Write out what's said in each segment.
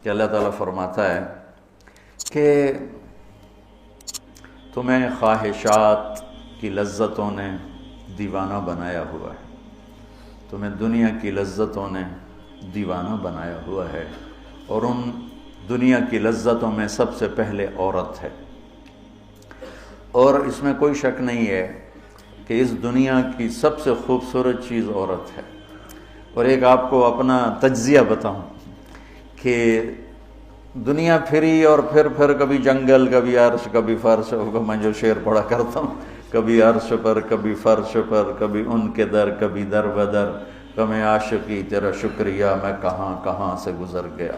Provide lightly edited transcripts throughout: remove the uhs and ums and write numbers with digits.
کہ اللہ تعالیٰ فرماتا ہے کہ تمہیں خواہشات کی لذتوں نے دیوانہ بنایا ہوا ہے، تمہیں دنیا کی لذتوں نے دیوانہ بنایا ہوا ہے، اور ان دنیا کی لذتوں میں سب سے پہلے عورت ہے، اور اس میں کوئی شک نہیں ہے کہ اس دنیا کی سب سے خوبصورت چیز عورت ہے۔ اور ایک آپ کو اپنا تجزیہ بتاؤں کہ دنیا پھری اور پھر کبھی جنگل، کبھی عرش، کبھی فرش، میں جو شعر پڑھا کرتا ہوں، کبھی عرش پر، کبھی فرش پر، کبھی ان کے در، کبھی در بدر، کبھی عاشقی تیرا شکریہ میں کہاں کہاں سے گزر گیا۔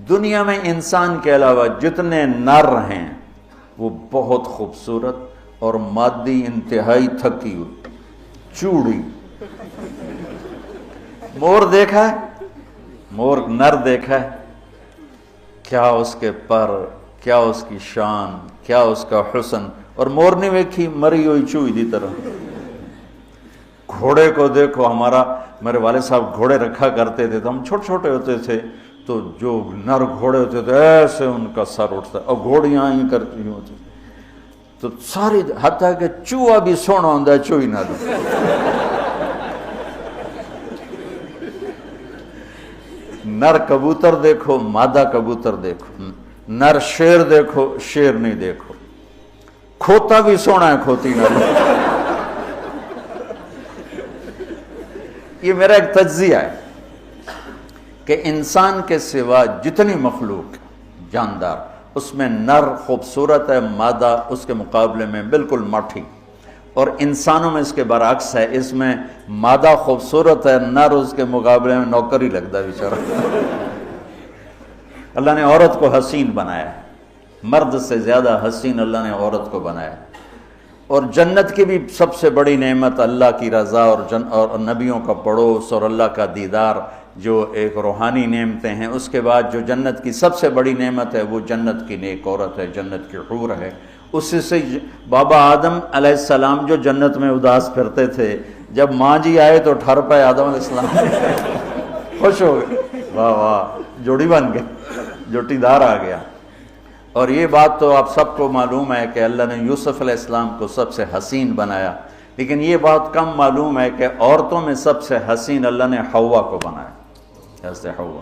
دنیا میں انسان کے علاوہ جتنے نر ہیں وہ بہت خوبصورت اور مادی انتہائی تھکی ہوئی، چوڑی۔ مور دیکھا ہے؟ مور نر دیکھا ہے؟ کیا اس کے پر، کیا اس کی شان، کیا اس کا حسن، اور مور نہیں ویکھی مری ہوئی چوئی دی طرح۔ گھوڑے کو دیکھو، میرے والد صاحب گھوڑے رکھا کرتے تھے، تو ہم چھوٹے چھوٹے ہوتے تھے تو جو نر گھوڑے ہوتے تھے ایسے ان کا سر اٹھتا، اور گھوڑیاں ہی کرتی ہوتی تو ساری، حتیٰ کہ چوہا بھی سونا ہوتا ہے، چوئی نہ دے۔ نر کبوتر دیکھو، مادہ کبوتر دیکھو، نر شیر دیکھو، شیر نہیں دیکھو، کھوتا بھی سونا ہے، کھوتی نہ دے۔ یہ میرا ایک تجزیہ ہے کہ انسان کے سوا جتنی مخلوق جاندار، اس میں نر خوبصورت ہے، مادہ اس کے مقابلے میں بالکل ماٹھی، اور انسانوں میں اس کے برعکس ہے، اس میں مادہ خوبصورت ہے، نر اس کے مقابلے میں نوکر ہی لگتا ہے بیچارہ۔ اللہ نے عورت کو حسین بنایا ہے، مرد سے زیادہ حسین اللہ نے عورت کو بنایا ہے، اور جنت کی بھی سب سے بڑی نعمت اللہ کی رضا اور نبیوں کا پڑوس اور اللہ کا دیدار، جو ایک روحانی نعمتیں ہیں۔ اس کے بعد جو جنت کی سب سے بڑی نعمت ہے وہ جنت کی نیک عورت ہے، جنت کی حور ہے۔ اسی سے بابا آدم علیہ السلام جو جنت میں اداس پھرتے تھے، جب ماں جی آئے تو ٹھر پائے آدم علیہ السلام، خوش ہو گئے، واہ واہ جوڑی بن گئے، جوٹی دار آ گیا۔ اور یہ بات تو آپ سب کو معلوم ہے کہ اللہ نے یوسف علیہ السلام کو سب سے حسین بنایا، لیکن یہ بات کم معلوم ہے کہ عورتوں میں سب سے حسین اللہ نے حوا کو بنایا، جیسے حوا۔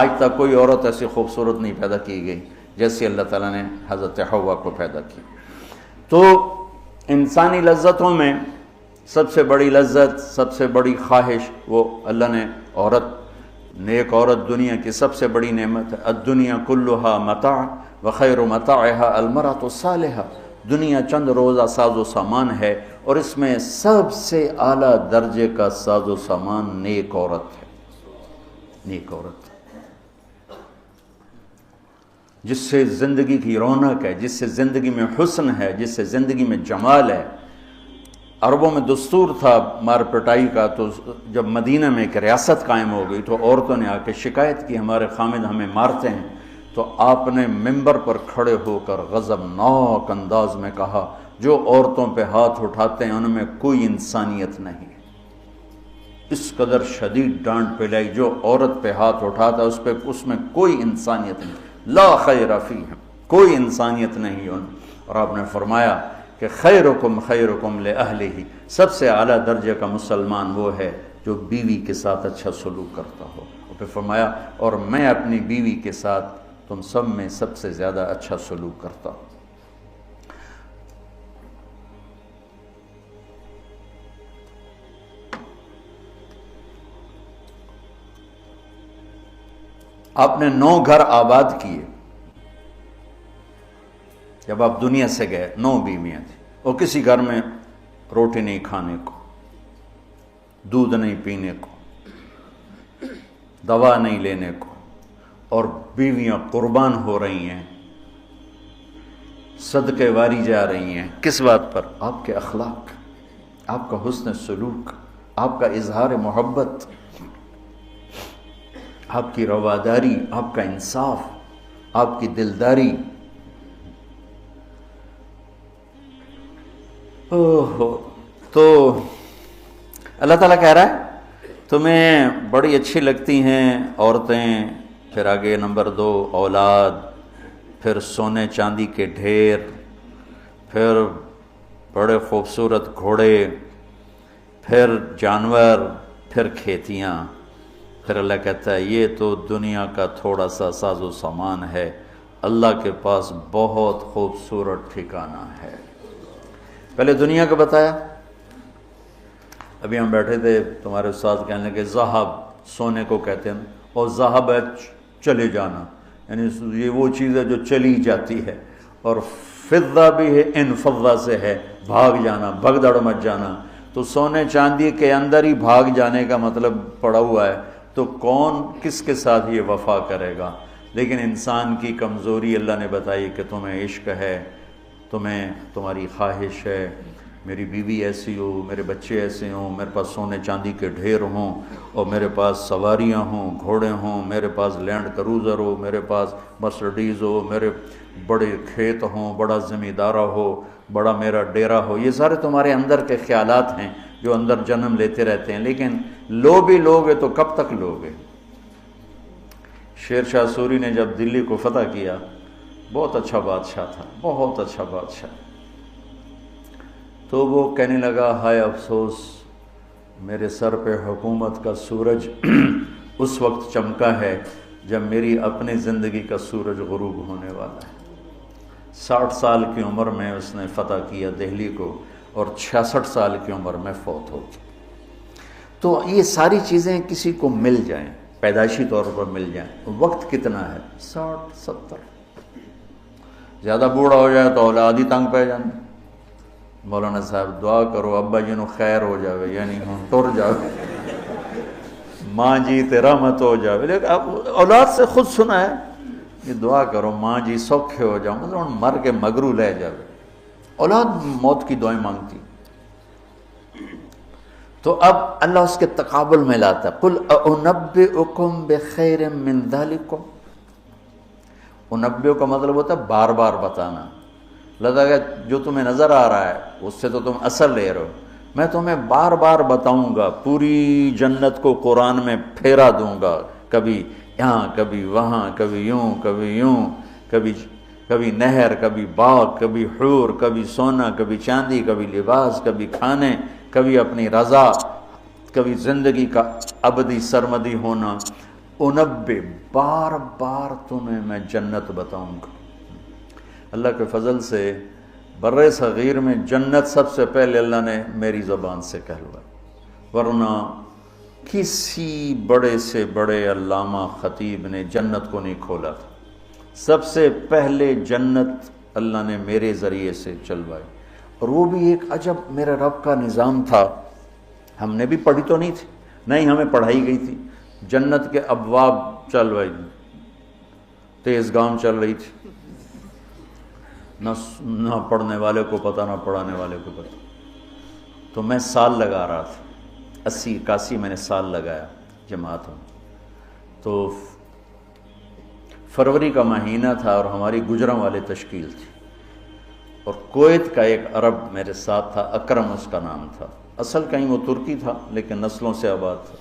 آج تک کوئی عورت ایسی خوبصورت نہیں پیدا کی گئی جیسے اللہ تعالیٰ نے حضرت حوا کو پیدا کی۔ تو انسانی لذتوں میں سب سے بڑی لذت، سب سے بڑی خواہش وہ اللہ نے عورت، نیک عورت دنیا کی سب سے بڑی نعمت ہے۔ الدنیا کلھا متاع وخیر متاعها المرأة الصالحہ، دنیا چند روزہ ساز و سامان ہے، اور اس میں سب سے اعلیٰ درجے کا ساز و سامان نیک عورت ہے، نیک عورت، جس سے زندگی کی رونق ہے، جس سے زندگی میں حسن ہے، جس سے زندگی میں جمال ہے۔ عربوں میں دستور تھا مار پٹائی کا، تو جب مدینہ میں ایک ریاست قائم ہو گئی تو عورتوں نے آ کے شکایت کی ہمارے خامد ہمیں مارتے ہیں، تو آپ نے ممبر پر کھڑے ہو کر غضبناک انداز میں کہا، جو عورتوں پہ ہاتھ اٹھاتے ہیں ان میں کوئی انسانیت نہیں۔ اس قدر شدید ڈانٹ پلائی، جو عورت پہ ہاتھ اٹھاتا ہے اس میں کوئی انسانیت نہیں، لا خیر فیہم، کوئی انسانیت نہیں ان۔ اور آپ نے فرمایا کہ خیرکم خیرکم لأہلہ، سب سے اعلیٰ درجے کا مسلمان وہ ہے جو بیوی کے ساتھ اچھا سلوک کرتا ہو۔ اور پھر فرمایا، اور میں اپنی بیوی کے ساتھ تم سب میں سب سے زیادہ اچھا سلوک کرتا ہوں۔ آپ نے 9 گھر آباد کیے، جب آپ دنیا سے گئے 9 بیویاں تھیں، اور کسی گھر میں روٹی نہیں کھانے کو، دودھ نہیں پینے کو، دوا نہیں لینے کو، اور بیویاں قربان ہو رہی ہیں، صدقے واری جا رہی ہیں۔ کس بات پر؟ آپ کے اخلاق، آپ کا حسن سلوک، آپ کا اظہار محبت، آپ کی رواداری، آپ کا انصاف، آپ کی دلداری۔ تو اللہ تعالیٰ کہہ رہا ہے تمہیں بڑی اچھی لگتی ہیں عورتیں پھر آگے نمبر 2 اولاد، پھر سونے چاندی کے ڈھیر، پھر بڑے خوبصورت گھوڑے، پھر جانور، پھر کھیتیاں. پھر اللہ کہتا ہے یہ تو دنیا کا تھوڑا سا ساز و سامان ہے، اللہ کے پاس بہت خوبصورت ٹھکانہ ہے. پہلے دنیا کا بتایا. ابھی ہم بیٹھے تھے، تمہارے استاد کہنے لگے ذہب سونے کو کہتے ہیں، اور ذہب ہے چلے جانا، یعنی یہ وہ چیز ہے جو چلی جاتی ہے، اور فضہ بھی ہے، انفضہ سے ہے بھاگ جانا، بھگدڑ مچ جانا. تو سونے چاندی کے اندر ہی بھاگ جانے کا مطلب پڑا ہوا ہے، تو کون کس کے ساتھ یہ وفا کرے گا؟ لیکن انسان کی کمزوری اللہ نے بتائی کہ تمہیں عشق ہے، تمہیں تمہاری خواہش ہے میری بیوی ایسی ہو، میرے بچے ایسے ہوں، میرے پاس سونے چاندی کے ڈھیر ہوں، اور میرے پاس سواریاں ہوں، گھوڑے ہوں، میرے پاس لینڈ کروزر ہو، میرے پاس مرسڈیز ہو، میرے بڑے کھیت ہوں، بڑا زمیندارہ ہو، بڑا میرا ڈیرا ہو. یہ سارے تمہارے اندر کے خیالات ہیں جو اندر جنم لیتے رہتے ہیں، لیکن لو بھی لوگے تو کب تک لوگے؟ شیر شاہ سوری نے جب دلی کو فتح کیا، بہت اچھا بادشاہ تھا، بہت اچھا بادشاہ، تو وہ کہنے لگا ہائے افسوس، میرے سر پہ حکومت کا سورج اس وقت چمکا ہے جب میری اپنی زندگی کا سورج غروب ہونے والا ہے. 60 سال کی عمر میں اس نے فتح کیا دہلی کو، اور 66 سال کی عمر میں فوت ہو گیا. تو یہ ساری چیزیں کسی کو مل جائیں، پیدائشی طور پر مل جائیں، وقت کتنا ہے؟ 60 70. زیادہ بوڑھا ہو جائے تو اولاد ہی تنگ پہ جانا. مولانا صاحب دعا کرو ابا جی نو خیر ہو جاوے، یعنی ہم ٹر جاوے، ماں جی تیرا مت ہو جاوے. لیکن اب اولاد سے خود سنا ہے یہ دعا کرو ماں جی سوکھے ہو جاؤ، مطلب مر کے مگرو لے جاوے. اولاد موت کی دعائیں مانگتی. تو اب اللہ اس کے تقابل میں لاتا ہے قل اُنَبِّئُكُمْ بِخَيْرٍ مِّن ذَلِكُمْ. انبئ کا مطلب ہوتا ہے بار بار بتانا. لگا کہ جو تمہیں نظر آ رہا ہے اس سے تو تم اثر لے رہے ہو، میں تمہیں بار بار بتاؤں گا، پوری جنت کو قرآن میں پھیرا دوں گا، کبھی یہاں کبھی وہاں، کبھی یوں کبھی یوں، کبھی نہر، کبھی باغ، کبھی حور، کبھی سونا، کبھی چاندی، کبھی لباس، کبھی کھانے، کبھی اپنی رضا، کبھی زندگی کا ابدی سرمدی ہونا. انبئ، بار بار تمہیں میں جنت بتاؤں گا. اللہ کے فضل سے بر صغیر میں جنت سب سے پہلے اللہ نے میری زبان سے کہلوائی، ورنہ کسی بڑے سے بڑے علامہ خطیب نے جنت کو نہیں کھولا تھا. سب سے پہلے جنت اللہ نے میرے ذریعے سے چلوائی. اور وہ بھی ایک عجب میرے رب کا نظام تھا. ہم نے بھی پڑھی تو نہیں تھی، نہیں ہمیں پڑھائی گئی تھی. جنت کے ابواب چلوائی، تیز گام چل رہی تھی، نہ پڑھنے والے کو پتہ نہ پڑھانے والے کو پتہ. تو میں سال لگا رہا تھا، 80 81 میں نے سال لگایا جماعت میں. تو فروری کا مہینہ تھا اور ہماری گجراں والے تشکیل تھی، اور کویت کا ایک عرب میرے ساتھ تھا، اکرم اس کا نام تھا. اصل کہیں وہ ترکی تھا لیکن نسلوں سے آباد تھا.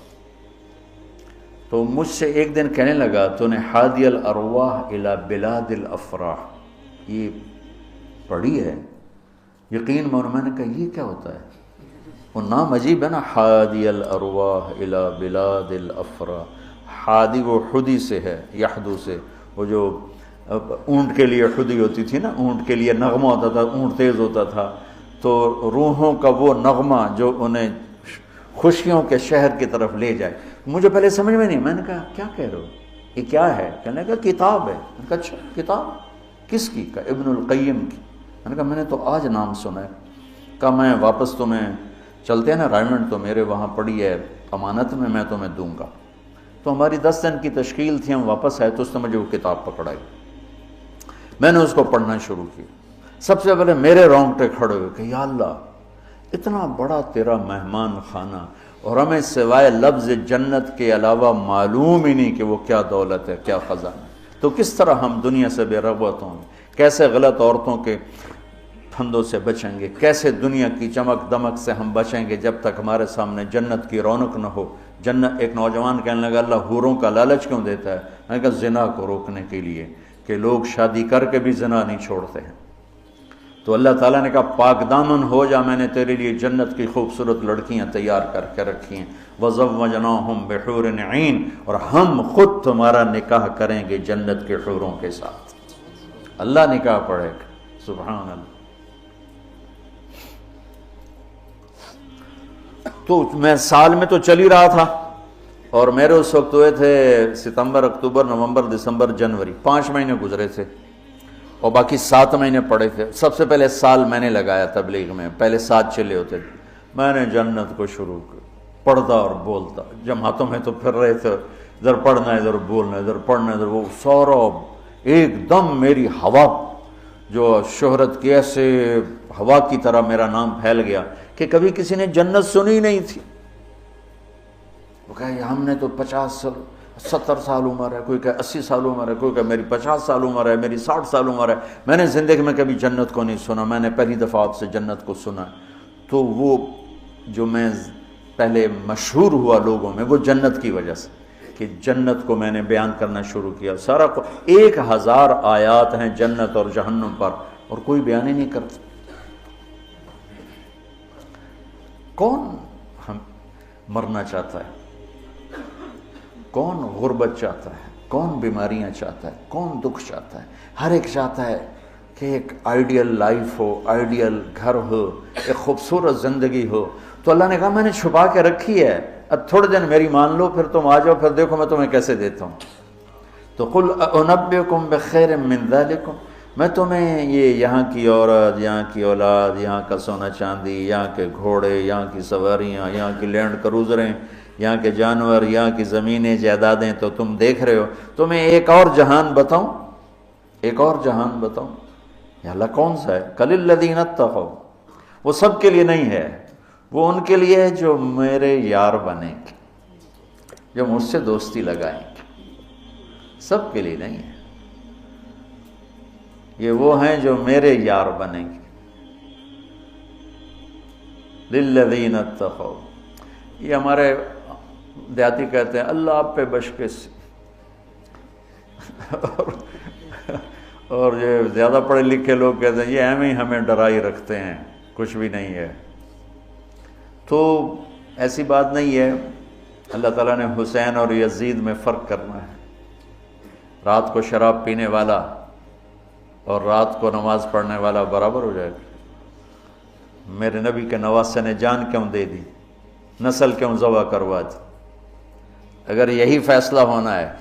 تو مجھ سے ایک دن کہنے لگا تو نے حادی الارواح الی بلاد الافراح یہ پڑھی ہے؟ یقین مانو. میں نے کہا یہ کیا ہوتا ہے؟ وہ نام عجیب ہے نا، حادی الارواح الی بلاد الافراح. حادی وہ حدی سے ہے، یحدو سے، وہ جو اونٹ کے لیے حدی ہوتی تھی نا، اونٹ کے لیے نغمہ ہوتا تھا، اونٹ تیز ہوتا تھا، تو روحوں کا وہ نغمہ جو انہیں خوشیوں کے شہر کی طرف لے جائے. مجھے پہلے سمجھ میں نہیں، میں نے کہا کیا کہہ رہے ہو، یہ کیا ہے؟ کہنے کا کتاب ہے. میں نے کہا اچھا کتاب کس کی؟ کہا ابن القیم کی. میں نے کہا میں نے تو آج نام سنا ہے. کہا میں واپس تمہیں چلتے ہیں نا رائمنڈ، تو میرے وہاں پڑی ہے امانت میں تمہیں دوں گا. تو ہماری 10 دن کی تشکیل تھی، ہم واپس آئے تو اس نے مجھے وہ کتاب پکڑائی. میں نے اس کو پڑھنا شروع کی. سب سے پہلے میرے رونگٹے کھڑے ہوئے کہ یا اللہ، اتنا بڑا تیرا مہمان خانہ، اور ہمیں سوائے لفظ جنت کے علاوہ معلوم ہی نہیں کہ وہ کیا دولت ہے، کیا خزانہ. تو کس طرح ہم دنیا سے بے رغبت ہوں گے؟ کیسے غلط عورتوں کے پھندوں سے بچیں گے؟ کیسے دنیا کی چمک دمک سے ہم بچیں گے جب تک ہمارے سامنے جنت کی رونق نہ ہو؟ جنت، ایک نوجوان کہنے لگا اللہ حوروں کا لالچ کیوں دیتا ہے؟ میں نے کہا زنا کو روکنے کے لیے کہ لوگ شادی کر کے بھی زنا نہیں چھوڑتے ہیں. تو اللہ تعالیٰ نے کہا پاک دامن ہو جا، میں نے تیرے لیے جنت کی خوبصورت لڑکیاں تیار کر کے رکھی ہیں. وَزَوَّجْنَاهُمْ بِحُورٍ عِينٍ، اور ہم خود تمہارا نکاح کریں گے جنت کے حوروں کے ساتھ. اللہ نکاح پڑھے گا. سبحان اللہ. تو میں سال میں تو چل ہی رہا تھا، اور میرے اس وقت ہوئے تھے ستمبر، اکتوبر، نومبر، دسمبر، جنوری، 5 مہینے گزرے تھے، اور باقی 7 مہینے پڑے تھے. سب سے پہلے سال میں نے لگایا تبلیغ میں، پہلے 7 چلے ہوتے تھے. میں نے جنت کو شروع کیا، پڑھتا اور بولتا. جماعتوں میں تو پھر رہے تھے، ادھر پڑھنا ادھر بولنا، ادھر پڑھنا ادھر، وہ سارا ایک دم میری ہوا جو شہرت کی، ایسے ہوا کی طرح میرا نام پھیل گیا کہ کبھی کسی نے جنت سنی نہیں تھی. وہ کہا ہم نے تو 50 70 سال عمر ہے، کوئی کہ 80 سال عمر ہے، کوئی کہ میری 50 سال عمر ہے، میری 60 سال عمر ہے، میں نے زندگی میں کبھی جنت کو نہیں سنا، میں نے پہلی دفعہ آپ سے جنت کو سنا. تو وہ جو میں پہلے مشہور ہوا لوگوں میں، وہ جنت کی وجہ سے کہ جنت کو میں نے بیان کرنا شروع کیا. سارا 1000 آیات ہیں جنت اور جہنم پر، اور کوئی بیان ہی نہیں کرتا. کون ہم مرنا چاہتا ہے؟ کون غربت چاہتا ہے؟ کون بیماریاں چاہتا ہے؟ کون دکھ چاہتا ہے؟ ہر ایک چاہتا ہے کہ ایک آئیڈیل لائف ہو، آئیڈیل گھر ہو، ایک خوبصورت زندگی ہو. تو اللہ نے کہا میں نے چھپا کے رکھی ہے، اب تھوڑے دن میری مان لو، پھر تم آ جاؤ، پھر دیکھو میں تمہیں کیسے دیتا ہوں. تو قل انبئکم بخیر من ذالکم، میں تمہیں یہ یہاں کی عورت، یہاں کی اولاد، یہاں کا سونا چاندی، یہاں کے گھوڑے، یہاں کی سواریاں، یہاں کی لینڈ کروزریں، یہاں کے جانور، یہاں کی زمینیں جائیدادیں تو تم دیکھ رہے ہو، تمہیں ایک اور جہان بتاؤں؟ ایک اور جہان بتاؤں؟ یا اللہ کون سا ہے؟ قل الذین اتقوا، وہ سب کے لیے نہیں ہے، وہ ان کے لیے ہے جو میرے یار بنیں گے، جو مجھ سے دوستی لگائیں گے. سب کے لیے نہیں ہے، یہ وہ ہیں جو میرے یار بنیں گے. للذین اتقوا، یہ ہمارے دیہاتی کہتے ہیں اللہ آپ پہ بشکش، اور یہ زیادہ پڑھے لکھے لوگ کہتے ہیں یہ ایم ہی ہمیں ڈرائی رکھتے ہیں، کچھ بھی نہیں ہے. تو ایسی بات نہیں ہے. اللہ تعالیٰ نے حسین اور یزید میں فرق کرنا ہے. رات کو شراب پینے والا اور رات کو نماز پڑھنے والا برابر ہو جائے گا. میرے نبی کے نواسے نے جان کیوں دے دی، نسل کیوں ذبح کروا دی؟ اگر یہی فیصلہ ہونا ہے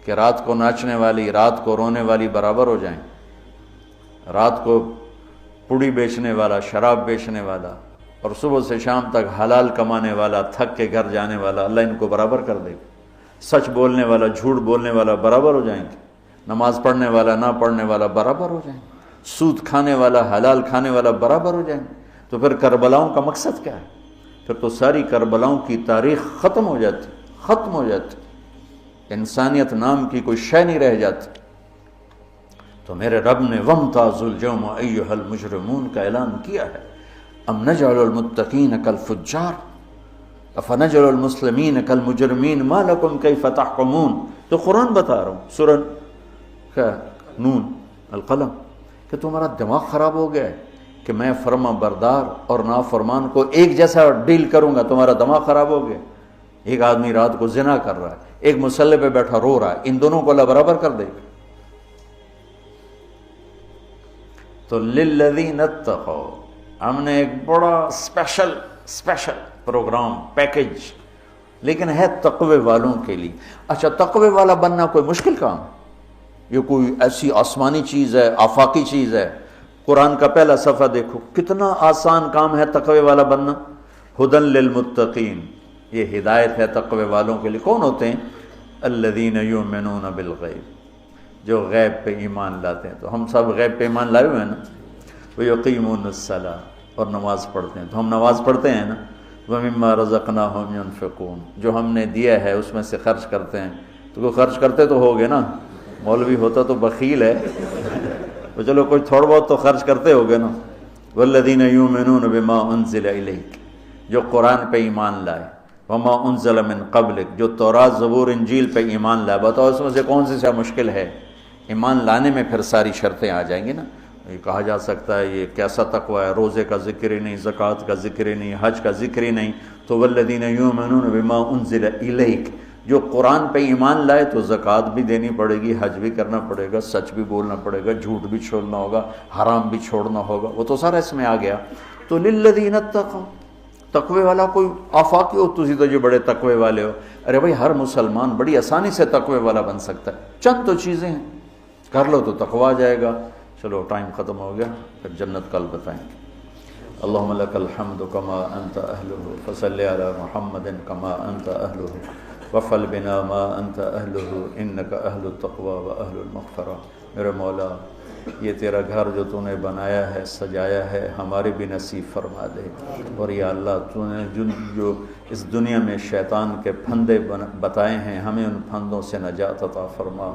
کہ رات کو ناچنے والی، رات کو رونے والی برابر ہو جائیں، رات کو پوڑی بیچنے والا، شراب بیچنے والا، اور صبح سے شام تک حلال کمانے والا، تھک کے گھر جانے والا، اللہ ان کو برابر کر دے گا. سچ بولنے والا، جھوٹ بولنے والا برابر ہو جائیں گے. نماز پڑھنے والا، نہ پڑھنے والا برابر ہو جائیں گے. سود کھانے والا، حلال کھانے والا برابر ہو جائیں گے. تو پھر کربلاؤں کا مقصد کیا ہے؟ پھر تو ساری کربلاؤں کی تاریخ ختم ہو جاتی، ختم ہو جاتی، انسانیت نام کی کوئی شے نہیں رہ جاتی. تو میرے رب نے وَامْتَازُوا الْيَوْمَ أَيُّهَا الْمُجْرِمُونَ کا اعلان کیا ہے. ام نجعل المتقین کالفجار افنجعل المسلمین کالمجرمین ما لکم کیف تحکمون. تو قرآن بتا رہا ہوں، سورہ نون القلم، کہ تمہارا دماغ خراب ہو گیا ہے کہ میں فرما بردار اور نافرمان کو ایک جیسا ڈیل کروں گا. تمہارا دماغ خراب ہو گیا. ایک آدمی رات کو زنا کر رہا ہے، ایک مصلی پہ بیٹھا رو رہا ہے، ان دونوں کو اللہ برابر کر دے گا. تو للذین اتقوا، ہم نے ایک بڑا اسپیشل پروگرام، پیکج، لیکن ہے تقوی والوں کے لیے. اچھا تقوی والا بننا کوئی مشکل کام؟ یہ کوئی ایسی آسمانی چیز ہے، آفاقی چیز ہے؟ قرآن کا پہلا صفحہ دیکھو، کتنا آسان کام ہے تقوی والا بننا. ہدی للمتقین، یہ ہدایت ہے تقوی والوں کے لیے. کون ہوتے ہیں؟ الذین یؤمنون بالغیب، جو غیب پہ ایمان لاتے ہیں. تو ہم سب غیب پہ ایمان لائے ہوئے ہیں نا. وَيُقِيمُونَ الصَّلَاةَ، اور نماز پڑھتے ہیں. تو ہم نماز پڑھتے ہیں نا. وَمِمَّا رَزَقْنَاهُمْ يُنْفِقُونَ، جو ہم نے دیا ہے اس میں سے خرچ کرتے ہیں. تو وہ خرچ کرتے تو ہوگے نا، مولوی ہوتا تو بخیل ہے تو چلو کوئی تھوڑا بہت تو خرچ کرتے ہوگے نا. وَالَّذِينَ يُؤْمِنُونَ بِمَا أُنزِلَ إِلَيْكَ، جو قرآن پہ ایمان لائے. وما انزل من قبلک، جو تورات زبور انجیل پہ ایمان لائے، بتاؤ اس میں سے کون سی مشکل ہے؟ ایمان لانے میں پھر ساری شرطیں آ جائیں گی نا۔ یہ کہا جا سکتا ہے یہ کیسا تقوی ہے، روزے کا ذکر ہی نہیں، زکوٰۃ کا ذکر ہی نہیں، حج کا ذکر ہی نہیں، تو والذین یؤمنون بما انزل الیک، جو قرآن پہ ایمان لائے تو زکوٰۃ بھی دینی پڑے گی، حج بھی کرنا پڑے گا، سچ بھی بولنا پڑے گا، جھوٹ بھی چھوڑنا ہوگا، حرام بھی چھوڑنا ہوگا، وہ تو سارا اس میں آ گیا۔ تو للذین اتقوا، تقوی والا کوئی آفاقی ہو تسی تو جو بڑے تقوی والے ہو، ارے بھائی ہر مسلمان بڑی آسانی سے تقوی والا بن سکتا ہے، چند تو چیزیں ہیں، کر لو تو تقوی آ جائے گا۔ چلو ٹائم ختم ہو گیا، پھر جنت کل بتائیں گے۔ اللہم لک الحمد کما انت اہلہ، فصلی علی محمد کما انت اہلہ، وفعل بنا ما انت اہلہ، انک اہل التقوی و اہل المغفرہ۔ میرے مولا یہ تیرا گھر جو تو نے بنایا ہے، سجایا ہے، ہمارے بھی نصیب فرما دے، اور یا اللہ تو نے جو اس دنیا میں شیطان کے پھندے بتائے ہیں، ہمیں ان پھندوں سے نجات عطا فرما۔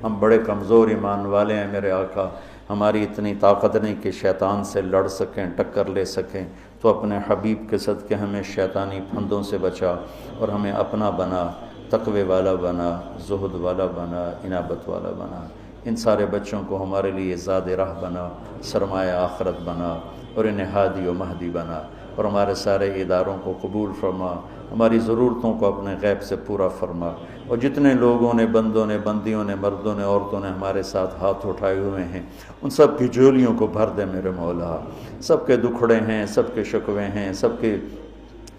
ہم بڑے کمزور ایمان والے ہیں میرے آقا، ہماری اتنی طاقت نہیں کہ شیطان سے لڑ سکیں، ٹکر لے سکیں، تو اپنے حبیب کے صدقے ہمیں شیطانی پھندوں سے بچا اور ہمیں اپنا بنا، تقوی والا بنا، زہد والا بنا، انابت والا بنا۔ ان سارے بچوں کو ہمارے لیے زاد راہ بنا، سرمایہ آخرت بنا، اور انہیں ہادی و مہدی بنا، اور ہمارے سارے اداروں کو قبول فرما، ہماری ضرورتوں کو اپنے غیب سے پورا فرما، اور جتنے لوگوں نے، بندوں نے، بندیوں نے، مردوں نے، عورتوں نے ہمارے ساتھ ہاتھ اٹھائے ہوئے ہیں، ان سب کی جھولیوں کو بھر دے میرے مولا۔ سب کے دکھڑے ہیں، سب کے شکوے ہیں، سب کے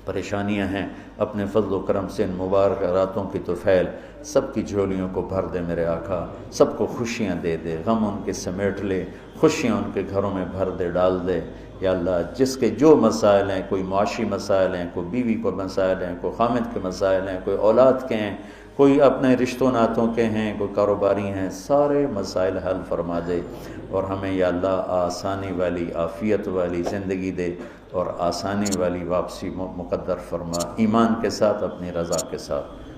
پریشانیاں ہیں، اپنے فضل و کرم سے ان مبارک راتوں کی طفیل سب کی جھولیوں کو بھر دے میرے آقا، سب کو خوشیاں دے دے، غم ان کے سمیٹ لے، خوشیاں ان کے گھروں میں بھر دے، ڈال دے۔ یا اللہ جس کے جو مسائل ہیں، کوئی معاشی مسائل ہیں، کوئی بیوی کو مسائل ہیں، کوئی خامد کے مسائل ہیں، کوئی اولاد کے ہیں، کوئی اپنے رشتوں ناتوں کے ہیں، کوئی کاروباری ہیں، سارے مسائل حل فرما دے، اور ہمیں یا اللہ آسانی والی، عافیت والی زندگی دے، اور آسانی والی واپسی مقدر فرما، ایمان کے ساتھ، اپنی رضا کے ساتھ۔